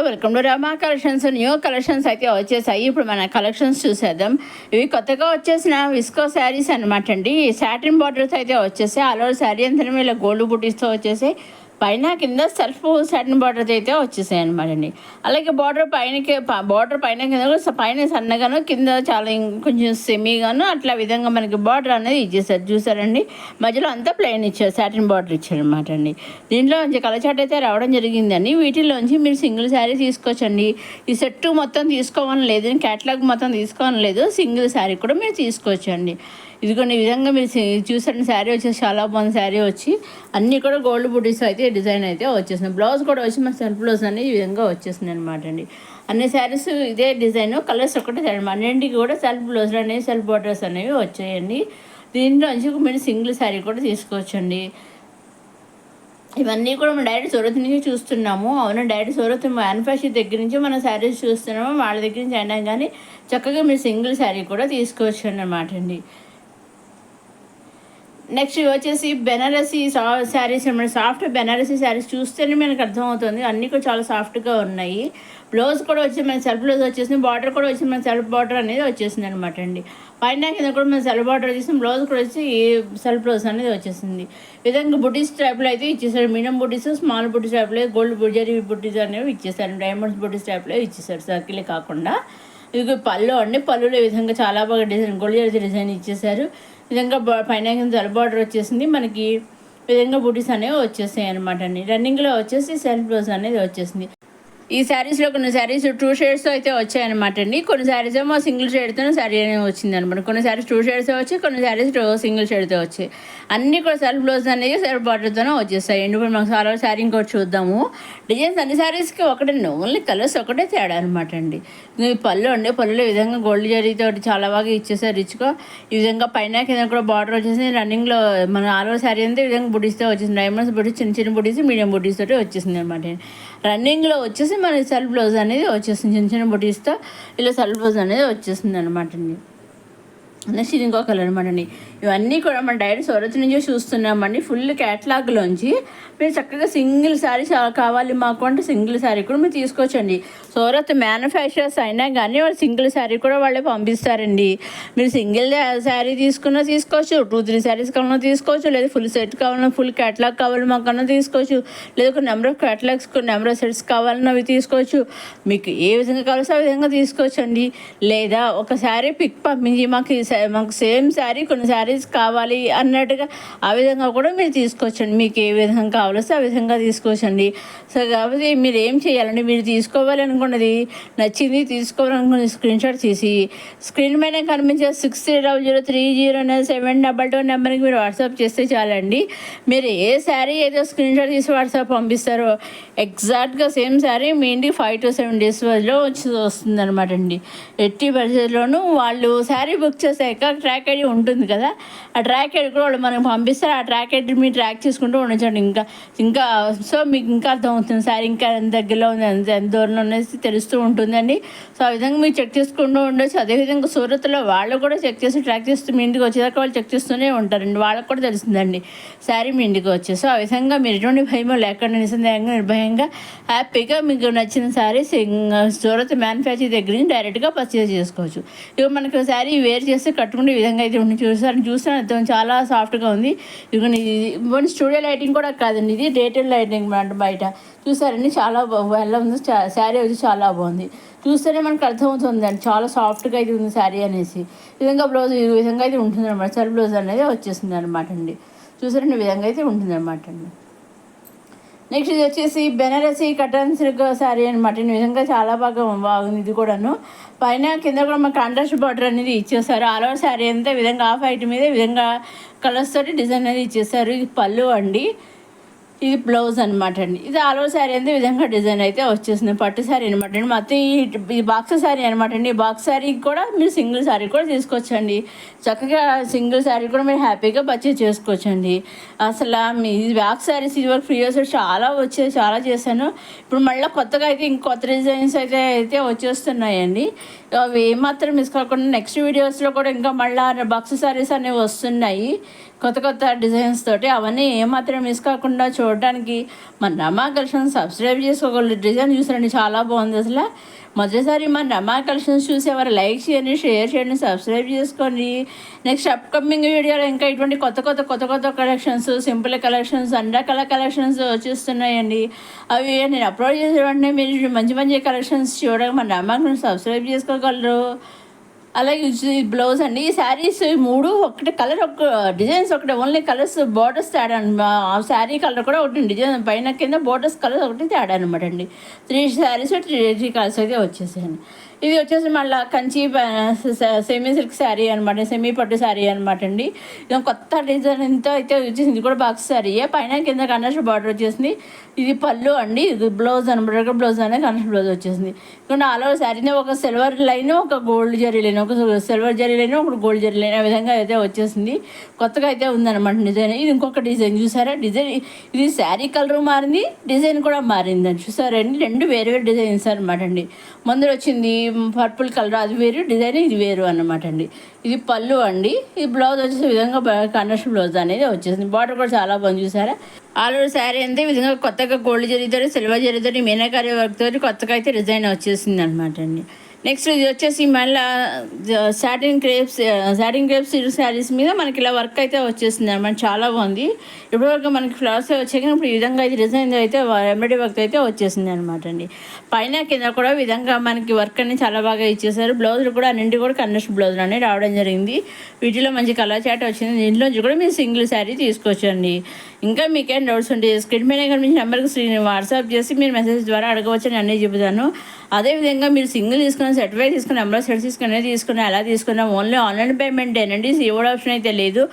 Welcome to Rama collections. New collections అయితే వచ్చేసాయి. ఇప్పుడు మన కలెక్షన్స్ చూసేద్దాం. ఇవి కొత్తగా వచ్చేసిన విస్కో శారీస్ అనమాట అండి. సాటిన్ బార్డర్స్ అయితే వచ్చేసాయి. ఆల్ ఓవర్ శారీ అంతా ఇలా గోల్డ్ బుటీస్తో వచ్చేసాయి. పైన కింద సెల్ఫ్ సాటిన్ బార్డర్ అయితే వచ్చేసాయి అనమాట అండి. అలాగే బార్డర్ పైన కింద కూడా పైన సన్నగాను కింద చాలా కొంచెం సెమీగాను అట్లా విధంగా మనకి బార్డర్ అనేది ఇచ్చేసారు. చూసారండి, మధ్యలో అంతా ప్లెయిన్ ఇచ్చారు, సాటిన్ బార్డర్ ఇచ్చారు అనమాట అండి. దీంట్లో మంచి కలర్ చార్ట్ అయితే రావడం జరిగిందండి. వీటిలోంచి మీరు సింగిల్ శారీ తీసుకోవచ్చండి. ఈ సెట్ మొత్తం తీసుకోవాలని లేదు, క్యాటలాగ్ మొత్తం తీసుకోవాలని లేదు, సింగిల్ శారీ కూడా మీరు తీసుకోవచ్చండి. ఇదిగోండి ఈ విధంగా మీరు చూసారండి. శారీ వచ్చేసి చాలా బాగుంది. శారీ వచ్చి అన్నీ కూడా గోల్డ్ బుటీస్ అయితే డిజైన్ అయితే వచ్చేసింది. బ్లౌజ్ కూడా వచ్చి మన సెల్ఫ్ బ్లౌజ్ అనేది ఈ విధంగా వచ్చేసింది అనమాట అండి. అన్ని శారీస్ ఇదే డిజైన్, కలర్స్ ఒకటే సరే అన్నింటికి కూడా సెల్ఫ్ బ్లౌజ్ అనేవి సెల్ఫ్ బార్డర్స్ అనేవి వచ్చాయండి. దీంట్లో నుంచి మీరు సింగిల్ శారీ కూడా తీసుకోవచ్చండి. ఇవన్నీ కూడా మనం డైరెక్ట్ సూరత్ నుంచి చూస్తున్నాము. అవును, డైరెక్ట్ సూరత్ మ్యానుఫ్యాక్చర్ దగ్గర నుంచి మనం శారీస్ చూస్తున్నాము. వాళ్ళ దగ్గర నుంచి అయినా కానీ చక్కగా మీరు సింగిల్ శారీ కూడా తీసుకోవచ్చు అన్నమాట అండి. నెక్స్ట్ వచ్చేసి బెనారసీ శారీస్ అన్నమాట. సాఫ్ట్ బెనారసీ శారీస్ చూస్తేనే మనకు అర్థమవుతుంది. అన్నీ కూడా చాలా సాఫ్ట్గా ఉన్నాయి. బ్లౌజ్ కూడా వచ్చి మన సెల్ఫ్ బ్లౌజ్ వచ్చేసింది. బార్డర్ కూడా వచ్చి మన సెల్ఫ్ బార్డర్ అనేది వచ్చేసింది అనమాట అండి. పైన కింద కూడా మన సెల్ఫ్ బార్డర్ వచ్చేసింది. బ్లౌజ్ కూడా వచ్చి సెల్ఫ్ బ్లౌజ్ అనేది వచ్చేసింది. విధంగా బుటీస్ టైప్లో అయితే ఇచ్చేసారు. మీడియం బుటీస్, స్మాల్ బుటీస్ టైప్లో, గోల్డ్ బుజరీ బుటీస్ అనేవి ఇచ్చేసారు. డైమండ్స్ బుటీస్ టైప్లో ఇచ్చేసారు, సర్కిలే కాకుండా. ఇది పళ్ళు అండి. పళ్ళులో ఈ విధంగా చాలా బాగా డిజైన్ గోల్డ్ జరీ డిజైన్ ఇచ్చేసారు. విధంగా పైన కింద జల్ బార్డర్ వచ్చేసింది. మనకి విధంగా బూటీస్ అనేవి వచ్చేసాయి అనమాట అండి. రన్నింగ్లో వచ్చేసి సెల్ఫ్ బ్లౌజ్ అనేది వచ్చేసింది. ఈ శారీస్లో కొన్ని శారీస్ 2 షేడ్స్ అయితే వచ్చాయన్నమాట అండి. కొన్ని శారీస్ ఏమో సింగిల్ షేడ్తోనే శారీ అనేది వచ్చింది అనమాట. కొన్ని శారీస్ 2 షేడ్స్ వచ్చాయి, కొన్ని శారీస్ సింగిల్ షేడ్తో వచ్చాయి. అన్నీ కూడా సెల్ఫ్ బ్లౌజ్ అనేది సెల్ఫ్ బార్డర్తోనే వచ్చేస్తాయి. ఇప్పుడు మనకు చాలా శారీ ఇంకోటి చూద్దాము. డిజైన్స్ అన్ని శారీస్కి ఒకటే, ఓన్లీ కలర్స్ ఒకటే తేడా అనమాట అండి. పళ్ళు అండి. పళ్ళులో ఈ విధంగా గోల్డ్ జరీతో చాలా బాగా ఇచ్చేసారు రిచ్గా. ఈ విధంగా పైన కింద కూడా బార్డర్ వచ్చేసింది. రన్నింగ్లో మన ఆల్ ఓవర్ శారీ అంతా ఈ విధంగా బుటీస్తో వచ్చేసింది. డైమండ్స్ బుటీస్, చిన్న చిన్న బుటీస్, మీడియం బుటీస్ తోటి వచ్చేసింది అనమాట. రన్నింగ్లో వచ్చేసి మన సెల్ఫ్ బ్లౌజ్ అనేది వచ్చేసింది. చిన్న చిన్న బుటీస్తో ఇలా సెల్ఫ్ బ్లౌజ్ అనేది వచ్చేసింది అనమాట అండి. నెక్స్ట్ ఇది ఇంకో కలర్ అనమాట అండి. ఇవన్నీ కూడా మన డైరెక్ట్ సూరత్ నుంచి చూస్తున్నామండి. ఫుల్ క్యాటలాగ్లోంచి మీరు చక్కగా సింగిల్ శారీ కావాలి మాకు అంటే సింగిల్ శారీ కూడా మీరు తీసుకోవచ్చండి. సూరత్ మ్యానుఫ్యాక్చరర్స్ అయినా కానీ వాళ్ళు సింగిల్ శారీ కూడా వాళ్ళే పంపిస్తారండి. మీరు సింగిల్ శారీ తీసుకున్నా తీసుకోవచ్చు, 2-3 శారీస్ కావాలన్నా తీసుకోవచ్చు, లేదా ఫుల్ సెట్ కావాలన్నా, ఫుల్ క్యాటలాగ్ కావాలి మాకన్నా తీసుకోవచ్చు, లేదా ఒక number of catalogues, number of sets కావాలన్నా అవి తీసుకోవచ్చు. మీకు ఏ విధంగా కావాల్సో ఆ విధంగా తీసుకోవచ్చు అండి. లేదా ఒక శారీ పిక్ పంపించి మాకు సేమ్ శారీ కొన్ని శారీస్ కావాలి అన్నట్టుగా ఆ విధంగా కూడా మీరు తీసుకోవచ్చండి. మీకు ఏ విధంగా కావాలో ఆ విధంగా తీసుకోవచ్చండి. సో కాబట్టి మీరు ఏం చేయాలండి, మీరు తీసుకోవాలి అనుకున్నది, నచ్చింది తీసుకోవాలనుకున్న స్క్రీన్ షాట్ తీసి స్క్రీన్ మీద కనిపించే 6300309722 నెంబర్కి మీరు వాట్సాప్ చేస్తే చాలండి. మీరు ఏ శారీ ఏదో స్క్రీన్ షాట్ తీసి వాట్సాప్ పంపిస్తారో ఎగ్జాక్ట్గా సేమ్ శారీ మీ ఇంటికి 5 to 7 days వస్తుంది అనమాట అండి. ఎట్టి పరిస్థితుల్లోనూ వాళ్ళు శారీ బుక్ చేసాక ట్రాక్ ఐడి ఉంటుంది కదా, ఆ ట్రాక్ ఐడి కూడా వాళ్ళు మనకు పంపిస్తారు. ఆ ట్రాక్ ఐడి మీరు ట్రాక్ చేసుకుంటూ ఉండొచ్చండి. ఇంకా సో మీకు ఇంకా అర్థమవుతుంది శారీ ఇంకా ఎంత దగ్గరలో ఉంది, ఎంత దూరంలో ఉన్నది తెలుస్తూ ఉంటుందండి. సో ఆ విధంగా మీరు చెక్ చేసుకుంటూ ఉండొచ్చు. అదేవిధంగా సూరత్లో వాళ్ళు కూడా చెక్ చేసి ట్రాక్ చేస్తూ మీ ఇంటికి వచ్చేదాకా వాళ్ళు చెక్ చేస్తూనే ఉంటారండి. వాళ్ళకి కూడా తెలుస్తుందండి శారీ మీ ఇంటికి వచ్చే. సో ఆ విధంగా మీరు ఎటువంటి భయమో లేకుండా నిస్సందేహంగా నిర్భయంగా హ్యాపీగా మీకు నచ్చిన శారీ సూరత్ మ్యానుఫ్యాక్చర్ దగ్గర నుంచి డైరెక్ట్గా పర్చేజ్ చేసుకోవచ్చు. ఇక మనకు శారీ వేర్ చేస్తే కట్టుకుంటే ఈ విధంగా అయితే ఉంటుంది. చూసాను అర్థం చాలా సాఫ్ట్గా ఉంది. ఇవన్నీ స్టూడియో లైటింగ్ కూడా కాదండి, ఇది డేటెడ్ లైటింగ్ బయట చూసారండి. చాలా ఎలా ఉంది శారీ వచ్చి చాలా బాగుంది. చూస్తేనే మనకు అర్థమవుతుందండి చాలా సాఫ్ట్గా అయితే ఉంది శారీ అనేసి. ఈ విధంగా బ్లౌజ్ ఈ విధంగా అయితే ఉంటుంది అనమాట. సెల్ఫ్ బ్లౌజ్ అనేది వచ్చేస్తుంది అనమాట అండి. చూసారండి ఈ విధంగా అయితే ఉంటుంది అనమాట అండి. నెక్స్ట్ ఇది వచ్చేసి బెనారసీ కటన్ సిల్క్ శారీ అనమాట. ఈ విధంగా చాలా బాగుంది. ఇది కూడాను పైన కింద కూడా మన కాంట్రాస్ట్ బార్డర్ అనేది ఇచ్చేసారు. ఆల్ ఓవర్ శారీ అంతా విధంగా హాఫ్ వైట్ మీద ఈ విధంగా కలర్స్ తోటి డిజైన్ అనేది ఇచ్చేసారు. ఇది పళ్ళు అండి, ఇది బ్లౌజ్ అనమాట అండి. ఇది ఆల్ ఓవర్ శారీ అంతా విధంగా డిజైన్ అయితే వచ్చేసింది. పట్టు శారీ అనమాట అండి. మొత్తం ఈ బాక్స్ శారీ అనమాట అండి. ఈ బాక్స్ శారీ కూడా మీరు సింగిల్ శారీ కూడా తీసుకోవచ్చండి. చక్కగా సింగిల్ శారీ కూడా మీరు హ్యాపీగా పర్చేజ్ చేసుకోవచ్చండి. అసలు మీ బాక్స్ శారీస్ ఇదివరకు ఫ్రీస్ చాలా చాలా చేశాను. ఇప్పుడు మళ్ళీ కొత్తగా అయితే ఇంకొత్త డిజైన్స్ అయితే వచ్చేస్తున్నాయండి. అవి ఏమాత్రం మిస్ కాకుండా నెక్స్ట్ వీడియోస్లో కూడా ఇంకా మళ్ళీ బాక్స్ శారీస్ అనేవి వస్తున్నాయి కొత్త కొత్త డిజైన్స్ తోటి. అవన్నీ ఏమాత్రం మిస్ కాకుండా చూడడానికి మన రమా కలెక్షన్స్ సబ్స్క్రైబ్ చేసుకోగలరు. డిజైన్ చూసారండి, చాలా బాగుంది అసలు. మొదటిసారి మన రమా కలెక్షన్స్ చూసేవారు లైక్ చేయండి, షేర్ చేయండి, సబ్స్క్రైబ్ చేసుకోండి. నెక్స్ట్ అప్కమింగ్ వీడియోలో ఇంకా ఇటువంటి కొత్త కలెక్షన్స్, సింపుల్ కలెక్షన్స్, అండా కలర్ కలెక్షన్స్ వచ్చేస్తున్నాయండి. అవి నేను అప్లోడ్ చేసే వెంటనే మీరు మంచి కలెక్షన్స్ చూడగా మన రమా కలెక్షన్స్ సబ్స్క్రైబ్ చేసుకోగలరు. అలాగే బ్లౌజ్ అండి, ఈ శారీస్ 3 ఒకటి కలర్, ఒక డిజైన్స్ ఒకటి, ఓన్లీ కలర్స్ బార్డర్స్ తేడా. ఆ శారీ కలర్ కూడా ఒకటి డిజైన్ పైన కింద బార్డర్స్ కలర్ ఒకటి తేడా అనమాట అండి. 3 శారీస్ 3 కలర్స్ అయితే వచ్చేసాయండి. ఇది వచ్చేసి మళ్ళీ కంచి సెమీ సిల్క్ శారీ అనమాట, సెమీ పట్టు శారీ అనమాట అండి. ఇది కొత్త డిజైన్తో అయితే వచ్చేసింది. ఇది కూడా బాక్స్ శారీయే, పైన కింద కన్నర్స్ బార్డర్ వచ్చేసింది. ఇది పళ్ళు అండి, ఇది బ్లౌజ్ అనమాట. బ్లౌజ్ అనేది కన్నర్స్ బ్లౌజ్ వచ్చేసింది. ఇక్కడ ఆల్ ఓవర్ శారీని ఒక సిల్వర్ లైన్, ఒక గోల్డ్ జరీ లైన్, ఒక సిల్వర్ జరీ లైన్, ఒక గోల్డ్ జరీ లైన్, ఆ విధంగా అయితే వచ్చేసింది. కొత్తగా అయితే ఉందన్నమాట డిజైన్. ఇది ఇంకొక డిజైన్ చూసారా, డిజైన్ ఇది శారీ కలర్ మారింది, డిజైన్ కూడా మారిందండి. చూసారండి, 2 వేరు డిజైన్స్ అనమాట అండి. ముందర వచ్చింది పర్పుల్ కలర్, అది వేరు డిజైన్, ఇది వేరు అనమాట అండి. ఇది పళ్ళు అండి. ఈ బ్లౌజ్ వచ్చేసి విధంగా కన్నర్స్ బ్లౌజ్ అనేది వచ్చేసింది. బార్డర్ కూడా చాలా బాగుంది చూసారా. ఆల్ ఓవర్ శారీ అంతే విధంగా కొత్తగా గోల్డ్ జరీతో, సిల్వర్ జరీతో, మీనాకారి వర్క్ తోటి కొత్తగా అయితే డిజైన్ వచ్చేసింది అనమాట అండి. నెక్స్ట్ ఇది వచ్చేసి మళ్ళీ సాటిన్ క్రేప్స్ సిల్క్ శారీస్ మీద మనకి ఇలా వర్క్ అయితే వచ్చేసింది అనమాట. చాలా బాగుంది. ఇప్పటివరకు మనకి ఫ్లవర్స్ వచ్చాక ఇప్పుడు ఈ విధంగా అయితే డిజైన్ అయితే ఎంబ్రాయిడరీ వర్క్ అయితే వచ్చేసింది అనమాట అండి. పైన కింద కూడా విధంగా మనకి వర్క్ అనేది చాలా బాగా ఇచ్చేసారు. బ్లౌజులు కూడా అన్నింటి కూడా కన్నర్స్ బ్లౌజులు అనేవి రావడం జరిగింది. వీటిలో మంచి కలర్ చాట్ వచ్చింది. దీంట్లోంచి కూడా మీరు సింగిల్ శారీ తీసుకోవచ్చండి. ఇంకా మీకేం డౌట్స్ ఉంటే స్క్రీన్ మీద కనిపించిన నెంబర్కి వాట్సాప్ చేసి మీరు మెసేజ్ ద్వారా అడగవచ్చని అన్నీ చెబుతాను. అదేవిధంగా మీరు సింగిల్ తీసుకుని సెట్ వైజ్ తీసుకుని నెంబర్ సెట్ తీసుకుని ఎలా తీసుకున్నా ఓన్లీ ఆన్లైన్ పేమెంట్ ఏనండి, సీఓడ్ ఆప్షన్ అయితే లేదు.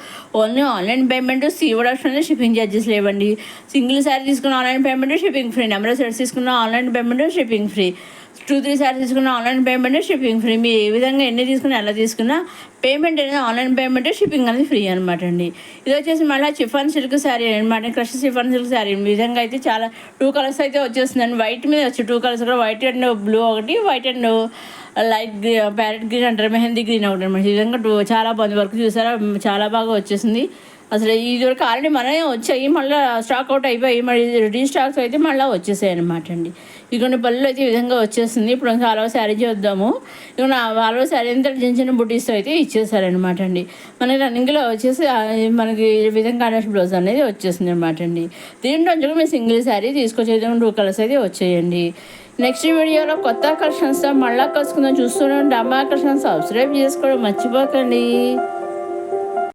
Only online payment, COD option అయితే షిప్పింగ్ ఛార్జెస్ లేవండి. సింగిల్ శారీ తీసుకున్న online payment shipping free, number set తీసుకున్న online payment shipping free, 2-3 saree తీసుకున్న ఆన్లైన్ పేమెంట్ షిప్పింగ్ ఫ్రీ. మీరు ఏ విధంగా ఎన్ని తీసుకున్నా ఎలా తీసుకున్నా పేమెంట్ అనేది ఆన్లైన్ పేమెంట్, షిప్పింగ్ అనేది ఫ్రీ అనమాట అండి. ఇది వచ్చేసి మళ్ళీ చిఫాన్ సిల్క్ శారీ అనమాట, క్రష్ చిఫాన్ సిల్క్ శారీ. ఈ విధంగా అయితే చాలా 2 కలర్స్ అయితే వచ్చేస్తుందండి. వైట్ మీద వచ్చి 2 కలర్స్ కూడా, వైట్ అండ్ బ్లూ ఒకటి, white and light parrot green అంటారు, మెహందీ గ్రీన్ ఒకటి అనమాట. ఈ విధంగా చాలా బాగుంది వర్క్ చూసారా, చాలా బాగా వచ్చేసింది. అసలు ఇది వరకు ఆల్రెడీ మనమే వచ్చాయి, మళ్ళీ స్టాక్ అవుట్ అయిపోయి మళ్ళీ రీస్టాక్స్ అయితే మళ్ళీ వచ్చేసాయి అనమాట అండి. ఇక కొన్ని పళ్ళు అయితే ఈ విధంగా వచ్చేస్తుంది. ఇప్పుడు ఇంకా ఆలో శారీ చూద్దాము. ఇక ఆలో శారీ అంతా చిన్న బుటీస్తో అయితే ఇచ్చేసారనమాట అండి. మనకి రన్నింగ్లో వచ్చేసి మనకి ఈ విధంగా కనెక్ట్ బ్లౌజ్ అనేది వచ్చేసింది అనమాట అండి. దీంట్లో కూడా మీరు సింగిల్ శారీ తీసుకొచ్చే 2 కలర్స్ అయితే వచ్చేయండి. నెక్స్ట్ వీడియోలో కొత్త కలెక్షన్స్తో మళ్ళీ కలుసుకుందాం. చూస్తూనే రమా కలెక్షన్స్ సబ్స్క్రైబ్ చేసుకోవడం మర్చిపోకండి.